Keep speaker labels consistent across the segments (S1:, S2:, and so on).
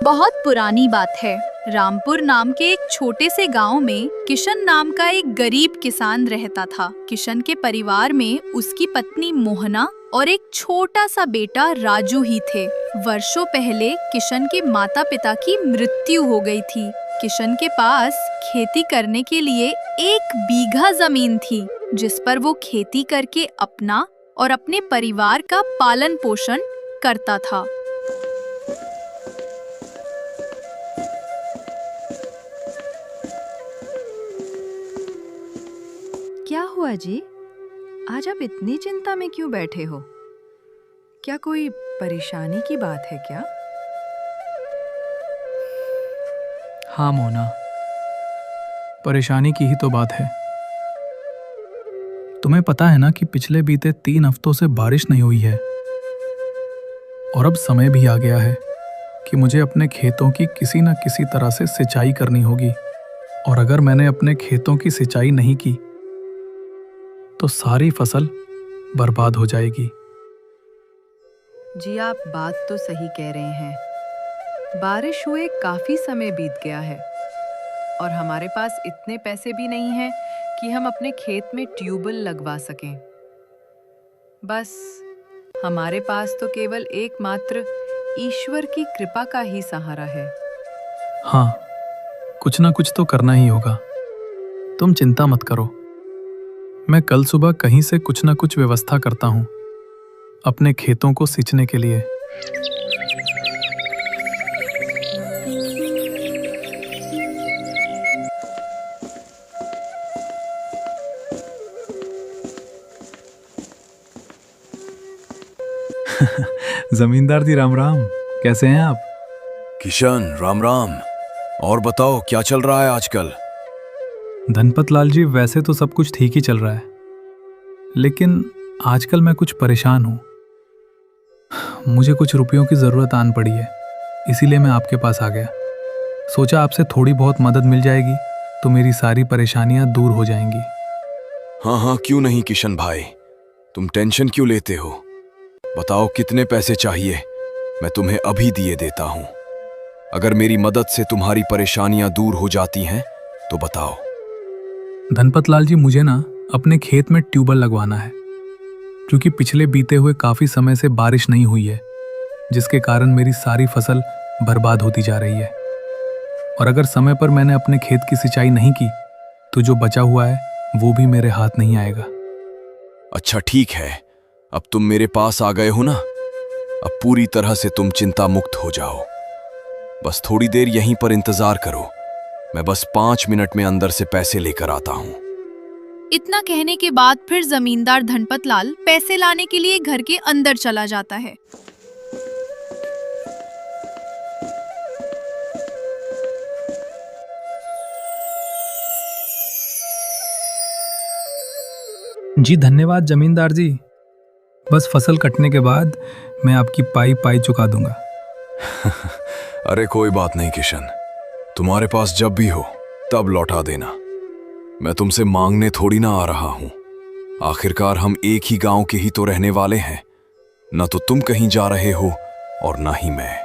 S1: बहुत पुरानी बात है। रामपुर नाम के एक छोटे से गांव में किशन नाम का एक गरीब किसान रहता था। किशन के परिवार में उसकी पत्नी मोहना और एक छोटा सा बेटा राजू ही थे। वर्षों पहले किशन के माता पिता की मृत्यु हो गई थी। किशन के पास खेती करने के लिए 1 बीघा जमीन थी, जिस पर वो खेती करके अपना और अपने परिवार का पालन पोषण करता था।
S2: क्या हुआ जी? आज आप इतनी चिंता में क्यों बैठे हो? क्या कोई परेशानी की बात है क्या?
S3: हाँ मोना, परेशानी की ही तो बात है। तुम्हें पता है ना कि पिछले बीते 3 हफ्तों से बारिश नहीं हुई है, और अब समय भी आ गया है कि मुझे अपने खेतों की किसी न किसी तरह से सिंचाई करनी होगी। और अगर मैंने अपने खेतों की सिंचाई नहीं की तो सारी फसल बर्बाद हो जाएगी।
S2: जी आप बात तो सही कह रहे हैं। बारिश हुए काफी समय बीत गया है और हमारे पास इतने पैसे भी नहीं हैं कि हम अपने खेत में ट्यूबवेल लगवा सकें। बस हमारे पास तो केवल एकमात्र ईश्वर की कृपा का ही सहारा है।
S3: हाँ, कुछ ना कुछ तो करना ही होगा। तुम चिंता मत करो, मैं कल सुबह कहीं से कुछ ना कुछ व्यवस्था करता हूँ अपने खेतों को सींचने के लिए। जमींदार जी राम राम, कैसे हैं आप?
S4: किशन राम राम। और बताओ क्या चल रहा है आजकल?
S3: धनपत लाल जी, वैसे तो सब कुछ ठीक ही चल रहा है, लेकिन आजकल मैं कुछ परेशान हूँ। मुझे कुछ रुपयों की ज़रूरत आन पड़ी है, इसीलिए मैं आपके पास आ गया। सोचा आपसे थोड़ी बहुत मदद मिल जाएगी तो मेरी सारी परेशानियाँ दूर हो जाएंगी।
S4: हाँ हाँ, क्यों नहीं किशन भाई, तुम टेंशन क्यों लेते हो? बताओ कितने पैसे चाहिए, मैं तुम्हें अभी दिए देता हूँ। अगर मेरी मदद से तुम्हारी परेशानियाँ दूर हो जाती हैं तो बताओ।
S3: धनपत लाल जी, मुझे ना अपने खेत में ट्यूबवेल लगवाना है, क्योंकि पिछले बीते हुए काफ़ी समय से बारिश नहीं हुई है, जिसके कारण मेरी सारी फसल बर्बाद होती जा रही है। और अगर समय पर मैंने अपने खेत की सिंचाई नहीं की तो जो बचा हुआ है वो भी मेरे हाथ नहीं आएगा।
S4: अच्छा ठीक है, अब तुम मेरे पास आ गए हो ना, अब पूरी तरह से तुम चिंता मुक्त हो जाओ। बस थोड़ी देर यहीं पर इंतजार करो, मैं बस 5 मिनट में अंदर से पैसे लेकर आता हूँ।
S1: इतना कहने के बाद फिर जमींदार धनपत लाल पैसे लाने के लिए घर के अंदर चला जाता है।
S3: जी धन्यवाद जमींदार जी, बस फसल कटने के बाद मैं आपकी पाई पाई चुका दूंगा।
S4: अरे कोई बात नहीं किशन, तुम्हारे पास जब भी हो तब लौटा देना। मैं तुमसे मांगने थोड़ी ना आ रहा हूं, आखिरकार हम एक ही गांव के ही तो रहने वाले हैं। न तो तुम कहीं जा रहे हो और ना ही मैं,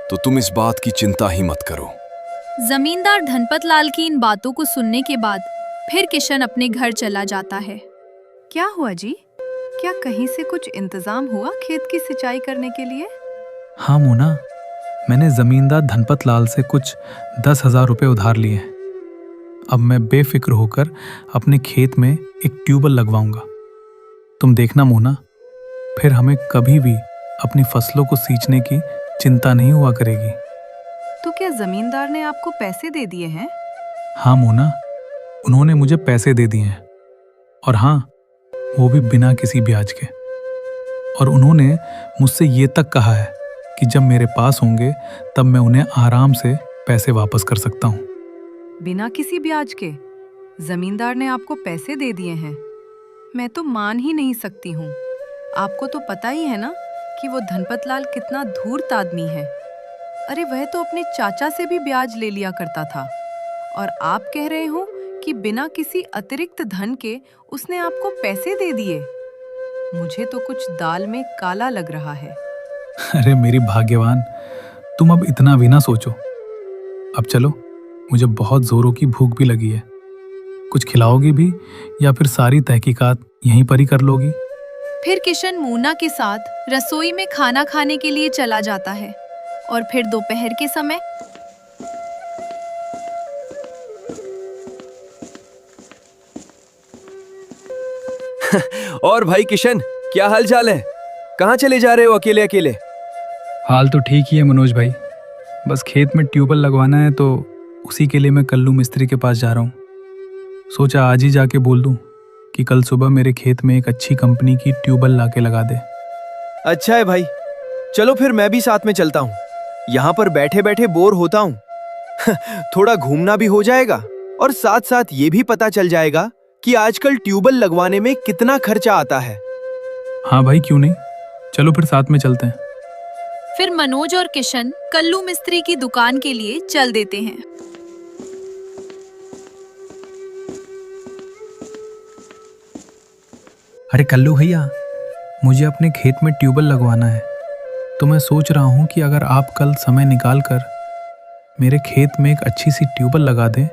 S4: तो तुम इस बात की चिंता ही मत करो।
S1: जमींदार धनपत लाल की इन बातों को सुनने के बाद फिर किशन अपने घर चला जाता है।
S2: क्या हुआ जी? क्या कहीं से कुछ इंतजाम हुआ खेत की सिंचाई करने के लिए?
S3: हाँ मोना, मैंने जमींदार धनपत लाल से कुछ 10,000 रुपये उधार लिए हैं। अब मैं बेफिक्र होकर अपने खेत में एक ट्यूबवेल लगवाऊंगा। तुम देखना मोना, फिर हमें कभी भी अपनी फसलों को सींचने की चिंता नहीं हुआ करेगी।
S2: तो क्या जमींदार ने आपको पैसे दे दिए हैं?
S3: हाँ मोना, उन्होंने मुझे पैसे दे दिए हैं, और हाँ, वो भी बिना किसी ब्याज के। और उन्होंने मुझसे ये तक कहा है कि जब मेरे पास होंगे तब मैं उन्हें आराम से पैसे वापस कर सकता हूँ।
S2: बिना किसी ब्याज के जमींदार ने आपको पैसे दे दिए हैं? मैं तो मान ही नहीं सकती हूँ। आपको तो पता ही है ना कि वो धनपत लाल कितना धूर्त आदमी है। अरे वह तो अपने चाचा से भी ब्याज ले लिया करता था, और आप कह रहे हो कि बिना किसी अतिरिक्त धन के उसने आपको पैसे दे दिए। मुझे तो कुछ दाल में काला लग रहा है।
S3: अरे मेरी भाग्यवान, तुम अब इतना भी ना सोचो। अब चलो, मुझे बहुत जोरों की भूख भी लगी है। कुछ खिलाओगी भी या फिर सारी तहकीकात यहीं पर ही कर लोगी?
S1: फिर किशन मोना के साथ रसोई में खाना खाने के लिए चला जाता है और फिर दोपहर के समय
S5: और भाई किशन, क्या हाल चाल है? कहाँ चले जा रहे हो अकेले अकेले?
S3: हाल तो ठीक ही है मनोज भाई, बस खेत में ट्यूबवेल लगवाना है तो उसी के लिए मैं कल्लू मिस्त्री के पास जा रहा हूँ। सोचा आज ही जाके बोल दूँ कि कल सुबह मेरे खेत में एक अच्छी कंपनी की ट्यूबवेल ला के लगा दे।
S5: अच्छा है भाई, चलो फिर मैं भी साथ में चलता हूँ। यहाँ पर बैठे बैठे बोर होता हूँ। थोड़ा घूमना भी हो जाएगा और साथ साथ ये भी पता चल जाएगा कि आजकल ट्यूबवेल लगवाने में कितना खर्चा आता है।
S3: हाँ भाई, क्यों नहीं, चलो फिर साथ में चलते हैं।
S1: फिर मनोज और किशन कल्लू मिस्त्री की दुकान के लिए चल देते हैं।
S3: अरे कल्लू भैया, मुझे अपने खेत में ट्यूबवेल लगवाना है, तो मैं सोच रहा हूँ कि अगर आप कल समय निकाल कर मेरे खेत में एक अच्छी सी ट्यूबवेल लगा दें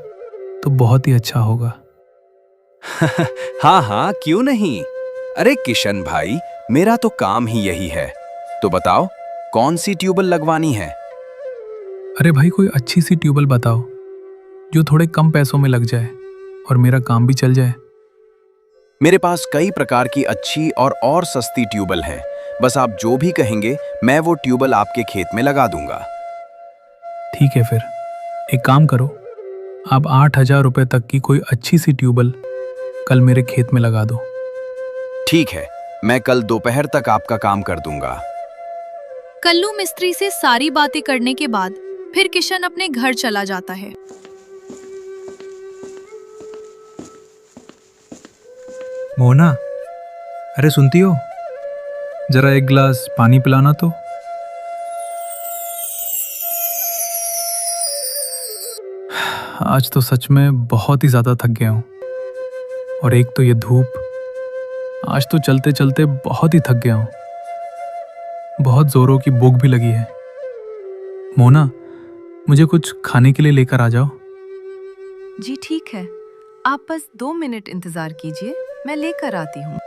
S3: तो बहुत ही अच्छा होगा।
S5: हाँ हाँ, क्यों नहीं। अरे किशन भाई, मेरा तो काम ही यही है। तो बताओ, कौन सी ट्यूबवेल लगवानी है?
S3: अरे भाई, कोई अच्छी सी ट्यूबवेल बताओ जो थोड़े कम पैसों में लग जाए और मेरा काम भी चल जाए।
S5: मेरे पास कई प्रकार की अच्छी और सस्ती ट्यूबवेल है। बस आप जो भी कहेंगे मैं वो ट्यूबवेल आपके खेत में लगा दूंगा।
S3: ठीक है, फिर एक काम करो, आप 8,000 रुपये तक की कोई अच्छी सी ट्यूबवेल कल मेरे खेत में लगा दो।
S5: ठीक है, मैं कल दोपहर तक आपका काम कर दूंगा।
S1: कल्लू मिस्त्री से सारी बातें करने के बाद फिर किशन अपने घर चला जाता है।
S3: मोना, अरे सुनती हो, जरा एक गिलास पानी पिलाना तो। आज तो सच में बहुत ही ज्यादा थक गया हूँ, और एक तो ये धूप, आज तो चलते चलते बहुत ही थक गया हूँ। बहुत जोरों की भूख भी लगी है। मोना, मुझे कुछ खाने के लिए लेकर आ जाओ।
S2: जी ठीक है, आप बस 2 मिनट इंतजार कीजिए, मैं लेकर आती हूँ।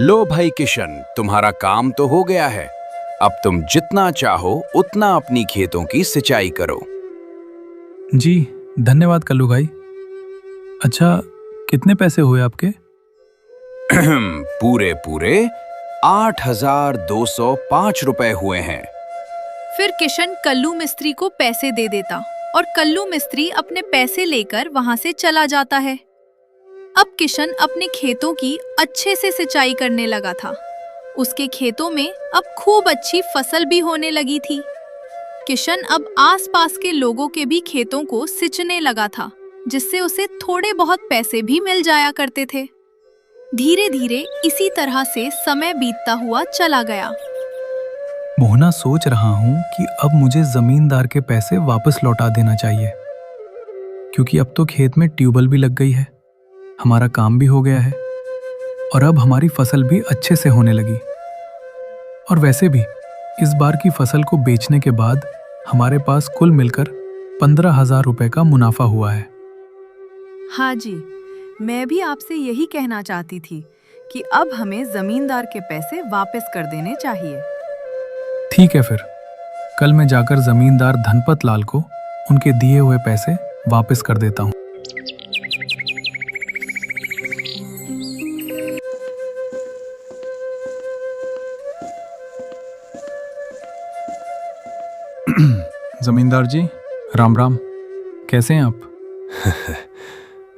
S5: लो भाई किशन, तुम्हारा काम तो हो गया है। अब तुम जितना चाहो उतना अपनी खेतों की सिंचाई करो।
S3: जी धन्यवाद कल्लू भाई। अच्छा, कितने पैसे हुए आपके?
S5: पूरे पूरे 8,205 रुपए हुए हैं।
S1: फिर किशन कल्लू मिस्त्री को पैसे दे देता और कल्लू मिस्त्री अपने पैसे लेकर वहां से चला जाता है। अब किशन अपने खेतों की अच्छे से सिंचाई करने लगा था। उसके खेतों में अब खूब अच्छी फसल भी होने लगी थी। किशन अब आसपास के लोगों के भी खेतों को सिंचने लगा था, जिससे उसे थोड़े बहुत पैसे भी मिल जाया करते थे। धीरे धीरे इसी तरह से समय बीतता हुआ चला गया।
S3: मोहना, सोच रहा हूँ कि अब मुझे जमींदार के पैसे वापस लौटा देना चाहिए, क्योंकि अब तो खेत में ट्यूबवेल भी लग गई है, हमारा काम भी हो गया है और अब हमारी फसल भी अच्छे से होने लगी। और वैसे भी इस बार की फसल को बेचने के बाद हमारे पास कुल मिलकर 15,000 रुपए का मुनाफा हुआ है।
S2: हाँ जी, मैं भी आपसे यही कहना चाहती थी कि अब हमें जमींदार के पैसे वापस कर देने चाहिए।
S3: ठीक है, फिर कल मैं जाकर जमींदार धनपत लाल को उनके दिए हुए पैसे वापस कर देता हूँ। जमींदार जी, राम राम, कैसे हैं आप?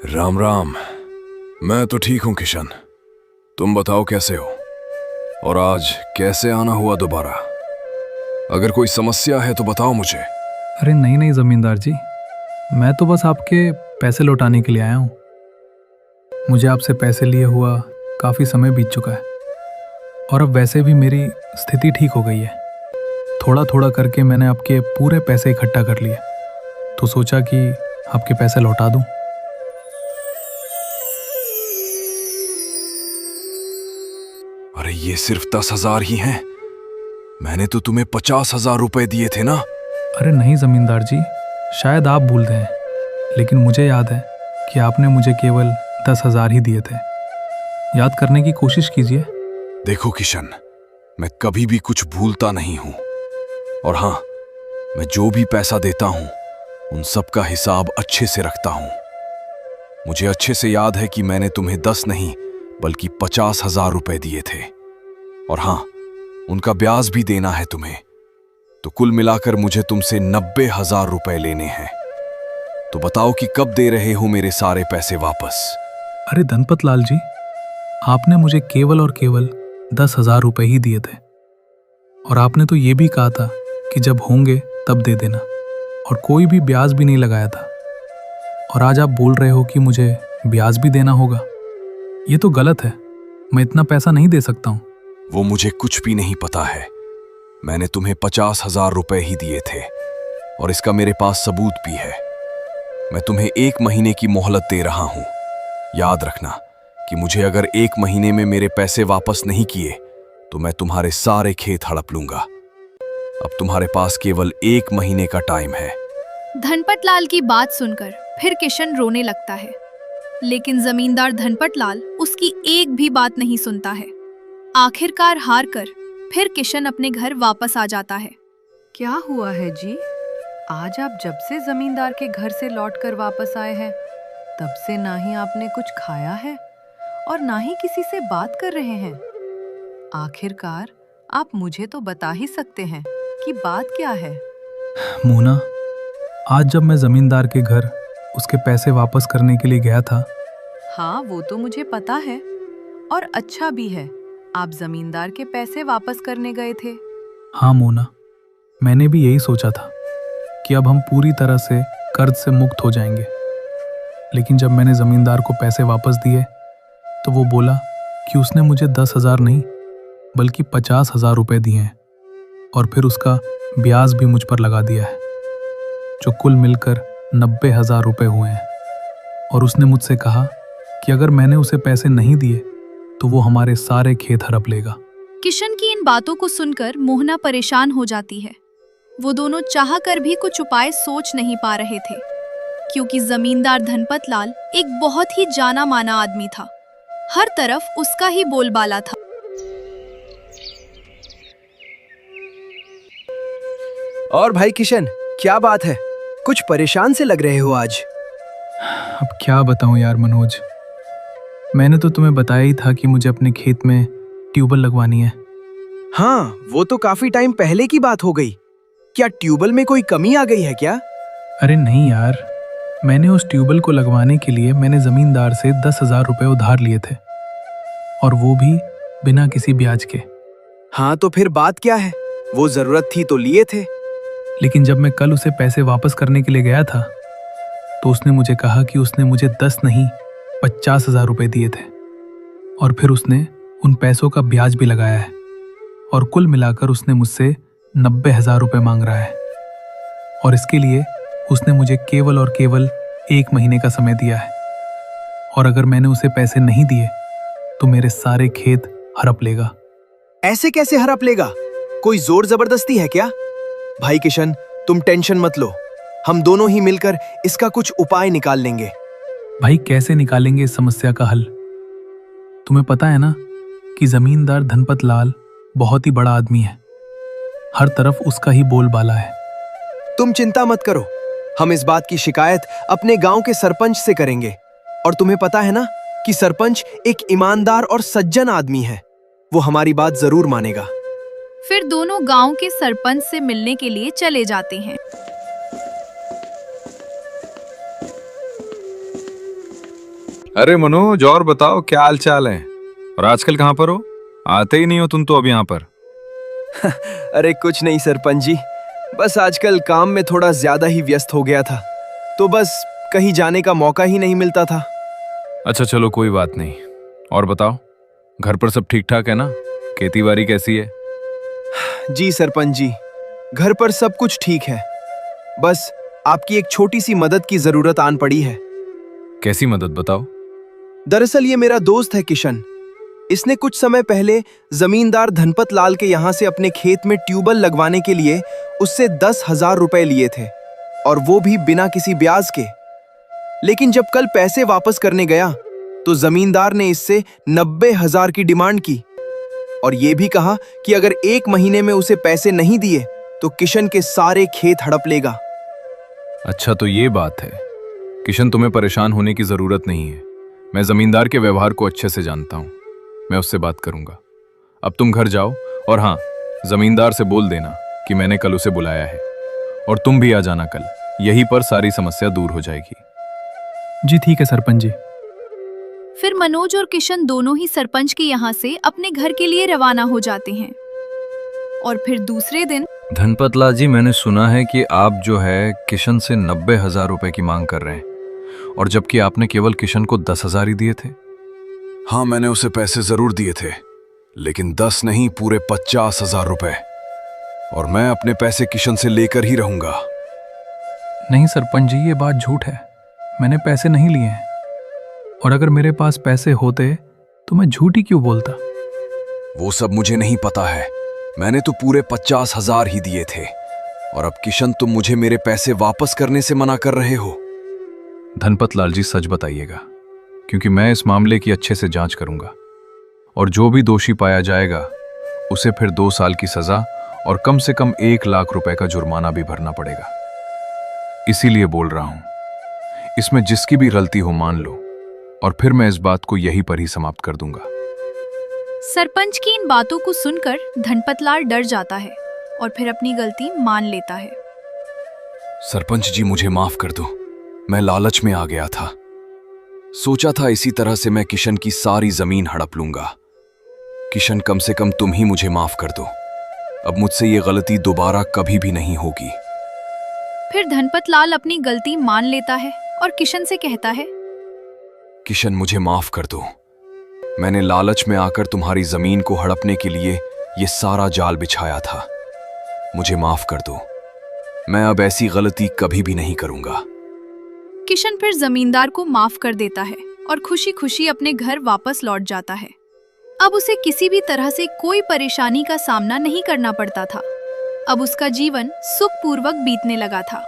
S4: राम राम। मैं तो ठीक हूं किशन, तुम बताओ कैसे हो और आज कैसे आना हुआ दोबारा? अगर कोई समस्या है तो बताओ मुझे।
S3: अरे नहीं नहीं जमींदार जी, मैं तो बस आपके पैसे लौटाने के लिए आया हूँ। मुझे आपसे पैसे लिए हुआ काफ़ी समय बीत चुका है और अब वैसे भी मेरी स्थिति ठीक हो गई है, थोड़ा थोड़ा करके मैंने आपके पूरे पैसे इकट्ठा कर लिए, तो सोचा कि आपके पैसे लौटा दूं।
S4: अरे ये सिर्फ 10,000 ही हैं। मैंने तो तुम्हें 50,000 रुपए दिए थे ना।
S3: अरे नहीं जमींदार जी, शायद आप भूल गए हैं, लेकिन मुझे याद है कि आपने मुझे केवल 10,000 ही दिए थे। याद करने की कोशिश कीजिए।
S4: देखो किशन, मैं कभी भी कुछ भूलता नहीं हूं। और हाँ, मैं जो भी पैसा देता हूं उन सब का हिसाब अच्छे से रखता हूं। मुझे अच्छे से याद है कि मैंने तुम्हें 10 नहीं बल्कि 50,000 रुपए दिए थे। और हाँ, उनका ब्याज भी देना है तुम्हें। तो कुल मिलाकर मुझे तुमसे 90,000 रुपए लेने हैं। तो बताओ कि कब दे रहे हो मेरे सारे पैसे वापस।
S3: अरे धनपत लाल जी, आपने मुझे केवल और केवल 10,000 रुपए ही दिए थे, और आपने तो ये भी कहा था कि जब होंगे तब दे देना, और कोई भी ब्याज भी नहीं लगाया था। और आज आप बोल रहे हो कि मुझे ब्याज भी देना होगा। ये तो गलत है, मैं इतना पैसा नहीं दे सकता हूँ।
S4: वो मुझे कुछ भी नहीं पता है। मैंने तुम्हें 50,000 रुपए ही दिए थे, और इसका मेरे पास सबूत भी है। मैं तुम्हें 1 महीने की मोहलत दे रहा हूं। याद रखना कि मुझे अगर 1 महीने में मेरे पैसे वापस नहीं किए तो मैं तुम्हारे सारे खेत हड़प लूंगा। अब तुम्हारे पास केवल 1 महीने का टाइम है।
S1: धनपत लाल की बात सुनकर फिर किशन रोने लगता है, लेकिन जमींदार धनपत लाल उसकी एक भी बात नहीं सुनता है। आखिरकार हार कर फिर किशन अपने घर वापस आ जाता है।
S2: क्या हुआ है जी? आज आप जब से जमींदार के घर से लौटकर वापस आए हैं, तब से ना ही आपने कुछ खाया है और ना ही किसी से बात कर रहे हैं। आखिरकार आप मुझे तो बता ही सकते हैं कि बात क्या है।
S3: मोना, आज जब मैं जमींदार के घर उसके पैसे वापस करने के लिए गया था।
S2: हाँ, वो तो मुझे पता है, और अच्छा भी है। आप जमींदार के पैसे वापस करने गए थे।
S3: हाँ मोना, मैंने भी यही सोचा था कि अब हम पूरी तरह से कर्ज से मुक्त हो जाएंगे। लेकिन जब मैंने जमींदार को पैसे वापस दिए तो वो बोला कि उसने मुझे 10,000 नहीं बल्कि 50,000 रुपए दिए हैं, और फिर उसका ब्याज भी मुझ पर लगा दिया है, जो कुल मिलकर 90,000 रुपए हुए हैं। और उसने मुझसे कहा कि अगर मैंने उसे पैसे नहीं दिए तो वो हमारे सारे खेत हड़प लेगा।
S1: किशन की इन बातों को सुनकर मोहना परेशान हो जाती है। वो दोनों चाह कर भी कुछ उपाय सोच नहीं पा रहे थे, क्योंकि जमींदार धनपत लाल एक बहुत ही जाना माना आदमी था। हर तरफ उसका ही बोलबाला था।
S5: और भाई किशन, क्या बात है? कुछ परेशान से लग रहे हो आज।
S3: अब क्या बताऊं यार मनोज, मैंने तो तुम्हें बताया ही था कि मुझे अपने खेत में ट्यूबवेल लगवानी है।
S5: हाँ, वो तो काफी टाइम पहले की बात हो गई। क्या ट्यूबवेल में कोई कमी आ गई है क्या?
S3: अरे नहीं यार, मैंने उस ट्यूबवेल को लगवाने के लिए मैंने जमींदार से 10,000 रुपए उधार लिए थे, और वो भी बिना किसी ब्याज के।
S5: हाँ, तो फिर बात क्या है? वो जरूरत थी तो लिए थे।
S3: लेकिन जब मैं कल उसे पैसे वापस करने के लिए गया था तो उसने मुझे कहा कि उसने मुझे 10 नहीं 50,000 रुपए दिए थे, और फिर उसने उन पैसों का ब्याज भी लगाया है, और कुल मिलाकर उसने मुझसे 90,000 रुपए मांग रहा है। और इसके लिए उसने मुझे केवल और केवल 1 महीने का समय दिया है, और अगर मैंने उसे पैसे नहीं दिए तो मेरे सारे खेत हड़प लेगा।
S5: ऐसे कैसे हड़प लेगा? कोई जोर जबरदस्ती है क्या? भाई किशन, तुम टेंशन मत लो, हम दोनों ही मिलकर इसका कुछ उपाय निकाल लेंगे।
S3: भाई कैसे निकालेंगे इस समस्या का हल? तुम्हें पता है ना कि जमींदार धनपत लाल बहुत ही बड़ा आदमी है, हर तरफ उसका ही बोलबाला है।
S5: तुम चिंता मत करो, हम इस बात की शिकायत अपने गांव के सरपंच से करेंगे। और तुम्हें पता है ना कि सरपंच एक ईमानदार और सज्जन आदमी है, वो हमारी बात जरूर मानेगा।
S1: फिर दोनों गांव के सरपंच से मिलने के लिए चले जाते हैं।
S6: अरे मनोज, और बताओ क्या हाल चाल है? और आजकल कहाँ पर हो? आते ही नहीं हो तुम तो अब यहाँ पर।
S5: अरे कुछ नहीं सरपंच जी, बस आजकल काम में थोड़ा ज्यादा ही व्यस्त हो गया था, तो बस कहीं जाने का मौका ही नहीं मिलता था।
S6: अच्छा चलो कोई बात नहीं। और बताओ, घर पर सब ठीक ठाक है ना? खेती बाड़ी कैसी है?
S5: जी सरपंच जी, घर पर सब कुछ ठीक है। बस आपकी एक छोटी सी मदद की जरूरत आन पड़ी है।
S6: कैसी मदद बताओ।
S5: दरअसल ये मेरा दोस्त है किशन। इसने कुछ समय पहले जमींदार धनपत लाल के यहाँ से अपने खेत में ट्यूबवेल लगवाने के लिए उससे 10,000 रुपए लिए थे, और वो भी बिना किसी ब्याज के। लेकिन जब कल पैसे वापस करने गया तो जमींदार ने इससे 90,000 की डिमांड की, और ये भी कहा कि अगर 1 महीने में उसे पैसे नहीं दिए तो किशन के सारे खेत हड़प लेगा।
S6: अच्छा तो ये बात है। किशन, तुम्हें परेशान होने की जरूरत नहीं है। मैं जमींदार के व्यवहार को अच्छे से जानता हूँ। मैं उससे बात करूंगा। अब तुम घर जाओ, और हाँ, जमींदार से बोल देना कि मैंने कल उसे बुलाया है, और तुम भी आ जाना कल। यहीं पर सारी समस्या दूर हो जाएगी।
S3: जी ठीक है सरपंच जी।
S1: फिर मनोज और किशन दोनों ही सरपंच के यहाँ से अपने घर के लिए रवाना हो जाते हैं। और फिर दूसरे दिन
S6: धनपत लाल जी, मैंने सुना है कि आप जो है किशन से 90,000 रुपए की मांग कर रहे हैं, और जबकि आपने केवल किशन को 10,000 ही दिए थे।
S4: हाँ, मैंने उसे पैसे जरूर दिए थे, लेकिन 10 नहीं, पूरे 50,000 रुपए। और मैं अपने पैसे किशन से लेकर ही रहूंगा।
S3: नहीं सरपंच जी, ये बात झूठ है। मैंने पैसे नहीं लिए हैं, और अगर मेरे पास पैसे होते तो मैं झूठ ही क्यों बोलता।
S4: वो सब मुझे नहीं पता है। मैंने तो पूरे 50,000 ही दिए थे, और अब किशन तुम मुझे मेरे पैसे वापस करने से मना कर रहे हो।
S6: धनपत लाल जी, सच बताइएगा, क्योंकि मैं इस मामले की अच्छे से जांच करूंगा, और जो भी दोषी पाया जाएगा उसे फिर 2 साल की सजा और कम से कम 1 लाख रुपए का जुर्माना भी भरना पड़ेगा। इसीलिए बोल रहा हूं, इसमें जिसकी भी गलती हो मान लो, और फिर मैं इस बात को यहीं पर ही समाप्त कर दूंगा।
S1: सरपंच की इन बातों को सुनकर धनपतलाल डर जाता है और फिर अपनी गलती मान लेता है।
S4: सरपंच जी, मुझे माफ कर दो। मैं लालच में आ गया था। सोचा था इसी तरह से मैं किशन की सारी जमीन हड़प लूंगा। किशन, कम से कम तुम ही मुझे माफ कर दो। अब मुझसे ये गलती दोबारा कभी भी नहीं होगी।
S1: फिर धनपतलाल अपनी गलती मान लेता है और किशन से कहता है,
S4: किशन, मुझे माफ कर दो। मैंने लालच में आकर तुम्हारी जमीन को हड़पने के लिए ये सारा जाल बिछाया था। मुझे माफ कर दो। मैं अब ऐसी गलती कभी भी नहीं करूंगा।
S1: किशन फिर जमींदार को माफ कर देता है और खुशी खुशी अपने घर वापस लौट जाता है। अब उसे किसी भी तरह से कोई परेशानी का सामना नहीं करना पड़ता था। अब उसका जीवन सुखपूर्वक बीतने लगा था।